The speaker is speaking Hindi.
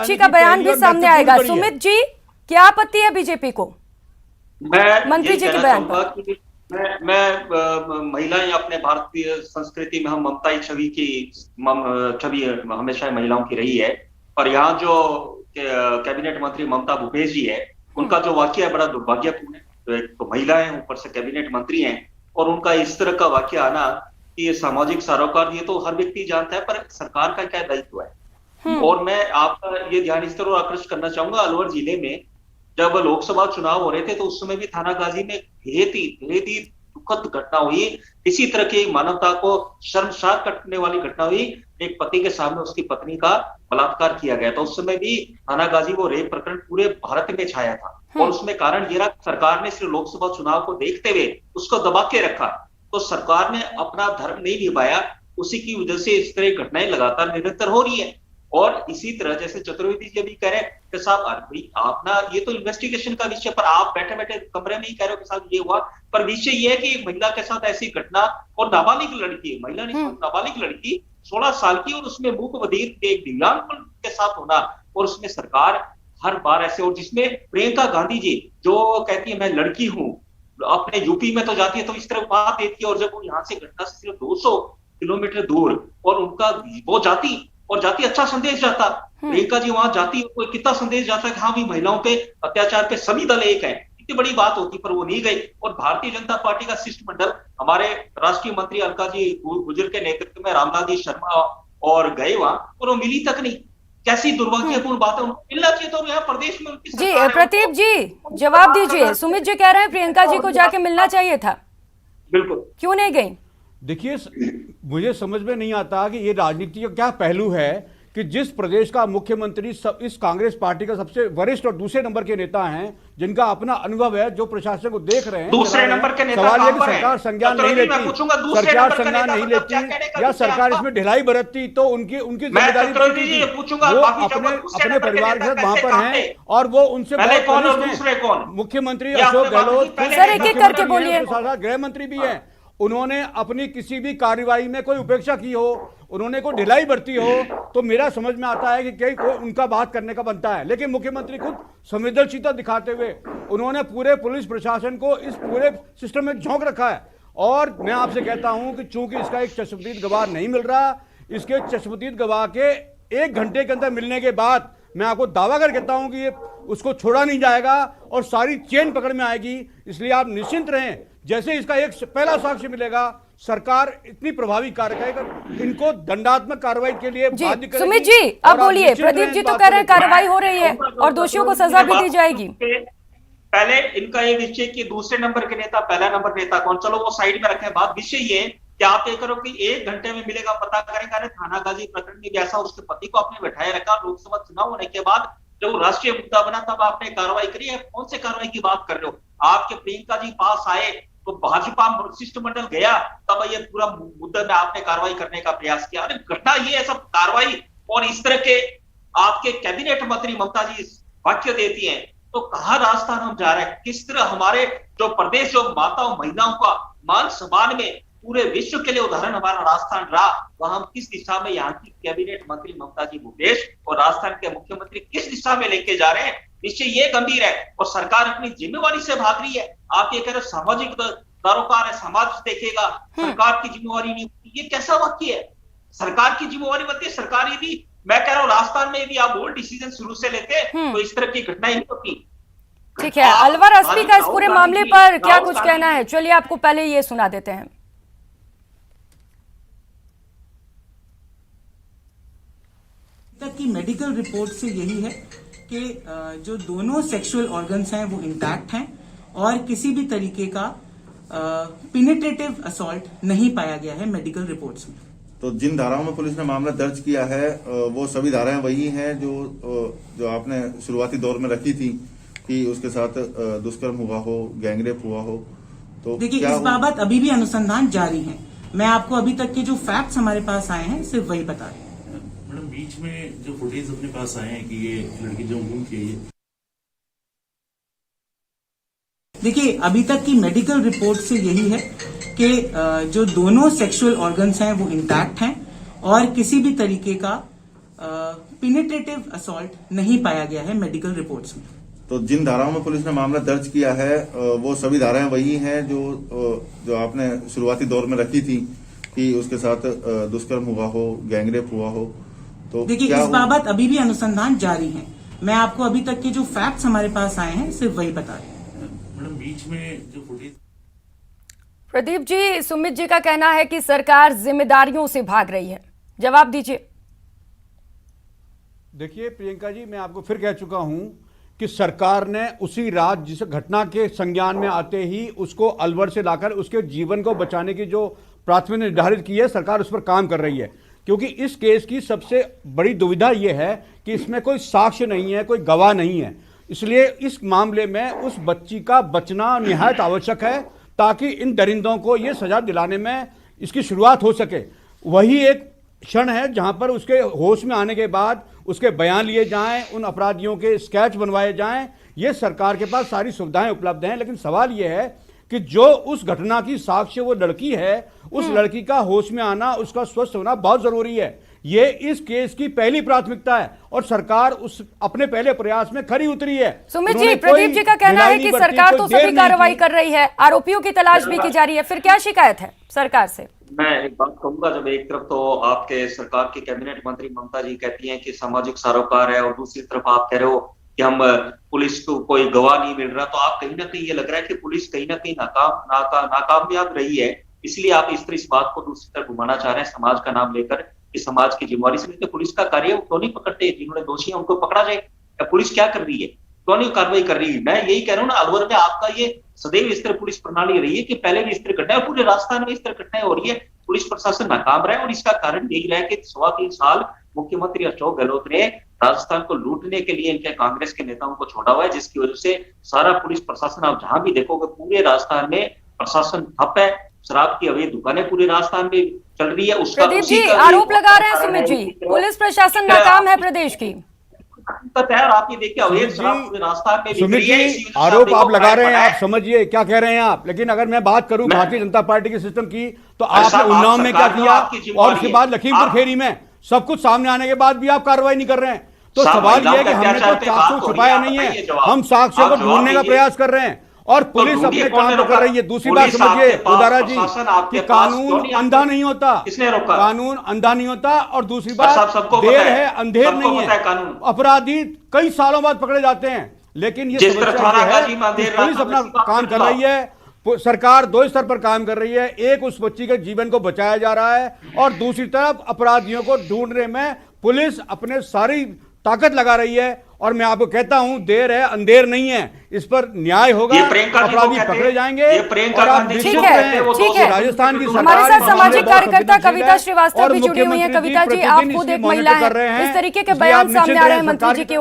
बच्ची का बयान भी सामने आएगा। सुमित जी, क्या आपत्ति है बीजेपी को मंत्री जी के बयान पर? मैं महिलाएं अपने भारतीय संस्कृति में हम ममताई छवि हमेशा महिलाओं की रही है। और यहाँ जो कैबिनेट मंत्री ममता भूपेश जी है, उनका जो वाकया है बड़ा दुर्भाग्यपूर्ण है। तो एक तो महिलाएं ऊपर से कैबिनेट मंत्री हैं और उनका इस तरह का वाकया आना कि ये सामाजिक सरोकार, ये तो हर व्यक्ति जानता है, पर सरकार का क्या दायित्व है। और मैं आपका ये ध्यान इस तरह आकर्षित करना चाहूंगा, अलवर जिले में जब लोकसभा चुनाव हो रहे थे तो उस समय भी थाना गाजी में बेहद ही दुखद घटना हुई। इसी तरह की मानवता को शर्मसार करने वाली घटना हुई। एक पति के सामने उसकी पत्नी का बलात्कार किया गया। तो उस समय भी थाना गाजी वो रेप प्रकरण पूरे भारत में छाया था। और उसमें कारण ये रहा, सरकार ने सिर्फ लोकसभा चुनाव को देखते हुए उसको दबा के रखा। तो सरकार ने अपना धर्म नहीं निभाया, उसी की वजह से इस तरह की घटनाएं लगातार निरंतर हो रही है। और इसी तरह जैसे चतुर्वेदी जी भी कह रहे हैं कि साहब भाई आप ना, ये तो इन्वेस्टिगेशन का विषय, पर आप बैठे बैठे कमरे में ही कह रहे हो कि साहब ये हुआ। पर विषय ये है कि एक महिला के साथ ऐसी घटना, और नाबालिग लड़की, महिला नहीं नाबालिग लड़की 16 साल की, और उसमें मूक बधिर के एक दिव्यांग के साथ होना, और उसमें सरकार हर बार ऐसे। और जिसमें प्रियंका गांधी जी जो कहती है मैं लड़की हूं, अपने यूपी में तो जाती है तो इस तरह बात देती है, और जब वो यहाँ से घटना से सिर्फ 200 किलोमीटर दूर, और उनका वो जाती और जाती अच्छा संदेश जाता। प्रियंका जी वहां जाती, कोई कितना संदेश जाता है कि हाँ भी महिलाओं पे अत्याचार पे सभी दल एक हैं, इतनी बड़ी बात होती, पर वो नहीं गई। और भारतीय जनता पार्टी का शिष्टमंडल हमारे राष्ट्रीय मंत्री अलका जी गुजर के नेतृत्व में रामनाथ जी शर्मा और गए वहां, और वो मिली तक नहीं। कैसी दुर्भाग्यपूर्ण बात है, उनको मिलना चाहिए। तो यहाँ प्रदेश में उनकी जी प्रदीप जी जवाब दीजिए। सुमित जी कह रहे हैं प्रियंका जी को जाके मिलना चाहिए था, बिल्कुल, क्यों नहीं गई? देखिए, मुझे समझ में नहीं आता कि ये राजनीति का क्या पहलू है कि जिस प्रदेश का मुख्यमंत्री इस कांग्रेस पार्टी का सबसे वरिष्ठ और दूसरे नंबर के नेता हैं, जिनका अपना अनुभव है, जो प्रशासन को देख रहे हैं, दूसरे नंबर के नेता, सवाल यह कि सरकार संज्ञान नहीं लेती, सरकार संज्ञान नहीं लेती, या सरकार इसमें ढिलाई बरतती तो उनकी जिम्मेदारी बनती थी। वो अपने परिवार के साथ वहां पर हैं और वो उनसे बहुत। मुख्यमंत्री अशोक गहलोत करके बोलिए, गृह मंत्री भी है, उन्होंने अपनी किसी भी कार्रवाई में कोई उपेक्षा की हो, उन्होंने कोई ढिलाई बरती हो, तो मेरा समझ में आता है कि उनका बात करने का बनता है। लेकिन मुख्यमंत्री खुद संवेदनशीलता दिखाते हुए उन्होंने पूरे पुलिस प्रशासन को इस पूरे सिस्टम में झोंक रखा है। और मैं आपसे कहता हूं कि चूंकि इसका एक चश्मदीद गवाह नहीं मिल रहा, इसके चश्मदीद गवाह के 1 घंटे के अंदर मिलने के बाद मैं आपको दावा कर कहता हूं कि ये उसको छोड़ा नहीं जाएगा और सारी चेन पकड़ में आएगी। इसलिए आप निश्चिंत रहें, जैसे इसका एक पहला साक्ष्य मिलेगा, सरकार इतनी प्रभावी कार्रवाई, इनको दंडात्मक कार्रवाई के लिए बाध्य करेगी। सुमित जी अब बोलिए, प्रदीप जी तो कह रहे हैं कार्रवाई हो रही है और दोषियों को सजा भी दी जाएगी। पहले इनका ये विषय कि दूसरे नंबर के नेता, पहला नंबर नेता कौन, चलो वो साइड में रखें बात। विषय ये कि आप ये करो कि 1 घंटे में मिलेगा, पता करेंगे। अरे थाना गाजी प्रकरण में भी ऐसा, उसके पति को आपने बैठाए रखा, लोकसभा चुनाव होने के बाद जब राष्ट्रीय मुद्दा बना तब आपने कार्रवाई करी है। कौन से कार्रवाई की बात कर रहे हो? आपके प्रियंका जी पास आए तो भाजपा शिष्टमंडल गया, तब ये पूरा मुद्दा में आपने कार्रवाई करने का प्रयास किया। अरे घटना ये सब कार्रवाई, और इस तरह के आपके कैबिनेट मंत्री ममता जी वाक्य देती हैं, तो कहां रास्ता हम जा रहे हैं? किस तरह हमारे जो प्रदेश, जो माताओं महिलाओं का मान सम्मान में पूरे विश्व के लिए उदाहरण हमारा राजस्थान रहा, वह हम किस दिशा में यहाँ की कैबिनेट मंत्री ममता जी भूपेश और राजस्थान के मुख्यमंत्री किस दिशा में लेके जा रहे हैं? विषय ये गंभीर है और सरकार अपनी जिम्मेवारी से भाग रही है। आप ये कह रहे सामाजिक सरोकार है, समाज देखेगा, सरकार की जिम्मेवारी नहीं, ये कैसा वाक्य है? सरकार की जिम्मेवारी बनती है। सरकार यदि, मैं कह रहा हूँ राजस्थान में भी आप बोल्ड डिसीजन शुरू से लेते तो इस तरह की घटनाएं नहीं होती। ठीक है, अलवर एसपी का इस पूरे मामले पर क्या कुछ कहना है? चलिए आपको पहले ये सुना देते हैं। तक की मेडिकल रिपोर्ट से यही है कि जो दोनों सेक्सुअल ऑर्गन्स हैं वो इंटैक्ट हैं और किसी भी तरीके का पेनिट्रेटिव असॉल्ट नहीं पाया गया है मेडिकल रिपोर्ट्स में। तो जिन धाराओं में पुलिस ने मामला दर्ज किया है वो सभी धाराएं वही हैं जो आपने शुरुआती दौर में रखी थी कि उसके साथ दुष्कर्म हुआ हो, गैंगरेप हुआ हो। तो देखिए, इस बाबत अभी भी अनुसंधान जारी है। मैं आपको अभी तक के जो फैक्ट्स हमारे पास आए हैं सिर्फ वही बता रही हूँ। मैडम, बीच में जो फुटेज अपने पास आए हैं कि ये लड़की जो घूम के, देखिए, अभी तक की मेडिकल रिपोर्ट से यही है कि जो दोनों सेक्सुअल ऑर्गन्स हैं वो इंटैक्ट हैं और किसी भी तरीके का पिनेट्रेटिव असॉल्ट नहीं पाया गया है मेडिकल रिपोर्ट्स में। तो जिन धाराओं में पुलिस ने मामला दर्ज किया है वो सभी धाराएं वही हैं जो आपने शुरुआती दौर में रखी थी कि उसके साथ दुष्कर्म हुआ हो, गैंगरेप हुआ हो। तो देखिए, इस बाबत अभी भी अनुसंधान जारी है। मैं आपको अभी तक के जो फैक्ट्स हमारे पास आए हैं सिर्फ वही बता रही हूँ। मैडम, बीच में जो फुटेज प्रदीप जी, सुमित जी का कहना है कि सरकार जिम्मेदारियों से भाग रही है, जवाब दीजिए। देखिए प्रियंका जी, मैं आपको फिर कह चुका हूं कि सरकार ने उसी रात जिस घटना के संज्ञान में आते ही उसको अलवर से लाकर उसके जीवन को बचाने की जो प्राथमिकता निर्धारित की है, सरकार उस पर काम कर रही है। क्योंकि इस केस की सबसे बड़ी दुविधा यह है कि इसमें कोई साक्ष्य नहीं है, कोई गवाह नहीं है। इसलिए इस मामले में उस बच्ची का बचना निहायत आवश्यक है ताकि इन दरिंदों को ये सजा दिलाने में इसकी शुरुआत हो सके। वही एक क्षण है जहां पर उसके होश में आने के बाद उसके बयान लिए जाएं, उन अपराधियों के स्केच बनवाए जाएं। ये सरकार के पास सारी सुविधाएं उपलब्ध हैं, लेकिन सवाल ये है कि जो उस घटना की साक्ष्य वो लड़की है, उस लड़की का होश में आना, उसका स्वस्थ होना बहुत जरूरी है। ये इस केस की पहली प्राथमिकता है और सरकार उस अपने पहले प्रयास में खरी उतरी है। सुमित जी, प्रदीप जी का कहना है कि सरकार तो सभी कार्रवाई कर रही है, आरोपियों की तलाश भी की जा रही है, फिर क्या शिकायत है सरकार से? मैं एक बात कहूंगा, जब एक तरफ तो आपके सरकार की कैबिनेट मंत्री ममता जी कहती हैं कि सामाजिक सरोकार है और दूसरी तरफ आप कह रहे हो कि हम पुलिस को कोई गवाह नहीं मिल रहा, तो आप कहीं ना कहीं ये लग रहा है कि पुलिस कहीं ना कहीं नाकामयाब रही है, इसलिए आप इस बात को दूसरी तरफ घुमाना चाह रहे हैं समाज का नाम लेकर कि समाज की जिम्मेवारी से। नहीं तो पुलिस का कार्य क्यों नहीं पकड़ते? जिन्होंने दोषी है उनको पकड़ा जाए। पुलिस क्या कर रही है, क्यों नहीं कार्रवाई कर रही है? मैं यही कह रहा हूँ ना, अलवर में आपका ये सदैव इस तरह पुलिस प्रणाली रही है कि पहले भी इस तरह घटनाएं, पूरे राजस्थान में इस तरह घटनाएं हो रही है, पुलिस प्रशासन नाकाम रहा है। और इसका कारण यही रहा है कि 3.25 साल मुख्यमंत्री अशोक गहलोत ने राजस्थान को लूटने के लिए इनके कांग्रेस के नेताओं को छोड़ा हुआ है, जिसकी वजह से सारा पुलिस प्रशासन, आप जहां भी देखोगे पूरे राजस्थान में प्रशासन ठप है। शराब की अवैध दुकानें पूरे राजस्थान में चल रही है। उसका प्रदीप जी आरोप लगा रहे हैं सुमित जी, पुलिस प्रशासन नाकाम है प्रदेश की। आप ये देखिए, अवैध शराब पूरे राजस्थान में सुमित जी, आरोप आप लगा रहे हैं, आप समझिए क्या कह रहे हैं आप। लेकिन अगर मैं बात करूं भारतीय जनता पार्टी के सिस्टम की, तो आपने उन्नाव में क्या किया और उसके बाद लखीमपुर खेरी में सब कुछ सामने आने के बाद भी आप कार्रवाई नहीं कर रहे हैं। तो सवाल यह है कि हमने तो साक्ष्य छुपाया नहीं है, हम साक्ष्य को ढूंढने का प्रयास कर रहे हैं और पुलिस अपने काम को कर रही है। दूसरी बात समझिए उदारा जी कि कानून अंधा नहीं होता, कानून अंधा नहीं होता। और दूसरी बात, देर है अंधेर नहीं है। अपराधी कई सालों बाद पकड़े जाते हैं, लेकिन ये पुलिस अपना काम कर रही है। सरकार 2 स्तर पर काम कर रही है, एक उस बच्ची के जीवन को बचाया जा रहा है और दूसरी तरफ अपराधियों को ढूंढने में पुलिस अपने सारी ताकत लगा रही है। और मैं आपको कहता हूं, देर है अंधेर नहीं है, इस पर न्याय होगा, अपराधी पकड़े जाएंगे। और आप निश्चित रहें, राजस्थान की सरकार, हमारे साथ सामाजिक कार्यकर्ता कविता श्रीवास्तव भी जुड़ी हुई है। कविता जी, आप खुद एक महिला हैं, इस तरीके के बयान सामने आ रहे हैं मंत्री जी की ओर